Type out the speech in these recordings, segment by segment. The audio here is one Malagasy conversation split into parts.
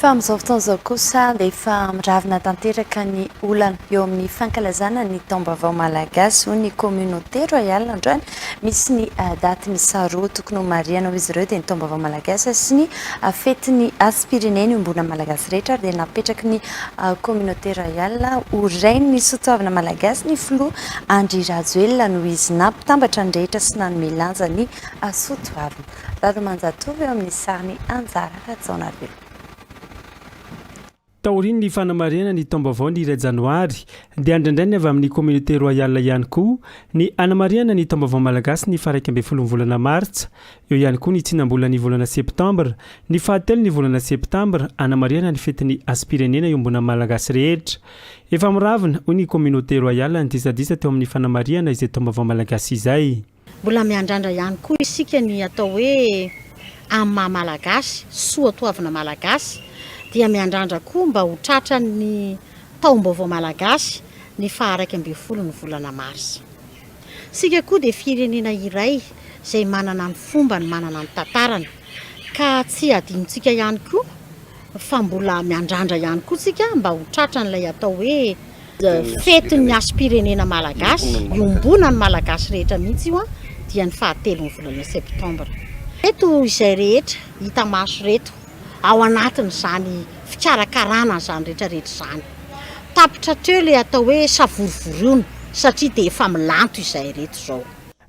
Fa amin'izao fotoan'izao kosa dia efa miravina tanteraka ny olana eo amin'ny fankalazana ny taombaovao malagasy ho ny Communauté Royale androany misy ny datin'ny saroa tokony ho marihana ho izy ireo dia ny taombaovao malagasy sy ny fetin'ny aspireneny ombona malagasy rehetra dia napetraky ny Communauté Royale ho rainy ny soatoavana malagasy ny filoha Andry Rajoelina no izy nampitambatra ny rehetra sy nanomilanja ny soatoavana. Rado manjatova eo amin'ny sariny anjara ratsaonareo. Taoriny ny fanamarihana ny taombaovao ny 2 janoary dia andraindray avy amin'ny Communauté Royale ihany koa ny anamarihana ny taombaovao malagasy ny 11 volana martsa, eo ihany koa ny tsinam-bolana ny volana septambra, ny 7 ny volana septambra anamarihana ny fetin'ny aspirenena iombona malagasy rehetra. Efa miravina ho ny Communauté Royale ny disadisa teo amin'ny fanamarihana izay taombaovao malagasy izay. Mbola miandrandra ihany koa isika ny atao hoe amin'ny malagasy, soatoavana malagasy. Dia miandrandra koa mba ho tratran'ny taombaovao malagasy ny 11 ny volana marsa. Sika koa dia firenena iray izay manana ny fombany, manana ny tantarany, ka tsy adinontsika ihany koa fa mbola miandrandra ihany koa sika mba ho tratran'ilay atao hoe fetin'ny aspirenena malagasy, iombonany malagasy rehetra mihitsy io dia ny 7 volana septambra. Eto izay rehetra hita maso reto ao anatin'izany fikarakarana izany rehetrarehetra izany. Tapitra teo ilay atao hoe savorovorona satria dia efa milanto izay rehetra izao.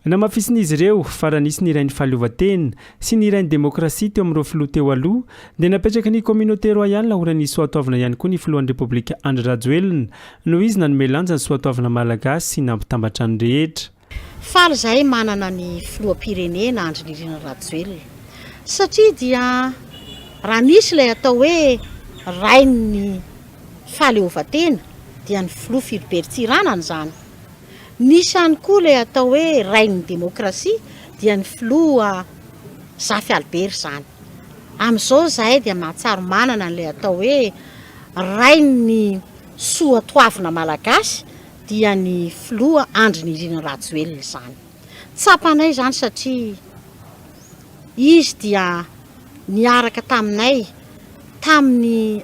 Namafisin'izy ireo fa raha nisy ny irain'ny fahaleovan-tena sy ny irain'ny demokrasia teo amin'ireo filoha teo aloha dia napetraka ny Communauté Royale ho rany soatoavana ihany koa ny filohan'ny Repoblika Andry Rajoelina noho izy nanome lanja ny soatoavana malagasy sy nampitambatra ny rehetra. Faly izahay manana ny filoham-pirenena Andry Rajoelina satria dia raha nisy ilay atao hoe rain'ny fahaleovan-tena dia ny filoha Filibert-Tsiranana izany. Nisy ihany koa ilay atao hoe rain'ny demokrasia dia ny filoha Zafy Albert izany. Amin'izao izahay dia mahatsaro manana n'ilay atao hoe rain'ny soatoavana malagasy dia ny filoha Andry Rajoelina izany. Tsapanay izany satria izy dia niaraka taminay tamin'ny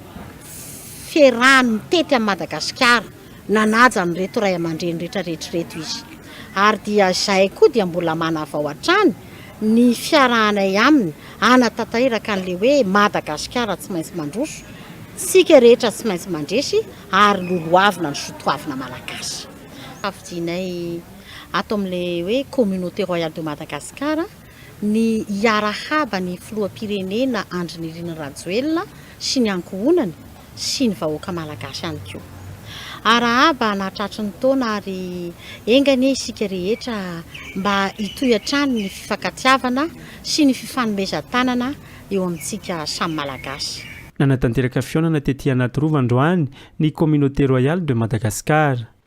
fiarahany mitety amin'ny Madagasikara, nanaja ny reto ray aman-dreny rehetrarehetra izy. Ary dia izahay koa dia mbola manavao hatrany ny fiarahanay aminy anatanteraka an'ilay hoe Madagasikara tsy maintsy mandroso, sika rehetra tsy maintsy mandresy ary loloavina ny soatoavana malagasy. Afidianay ato amin'ilay hoe Communauté Royale de Madagascar ny iarahaba ny filoham-pirenena Andry Rajoelina sy ny ankohonany sy ny vahoaka malagasy ihany koa. Arahaba nahatratry ny taona ary engany isika rehetra mba hitohy hatrany ny fifankatiavana sy ny fifanomezan-tanana eo amintsika samy malagasy. Nanatanteraka fihaonana tetỳ Anatirova androany ny Communauté Royale de Madagascar.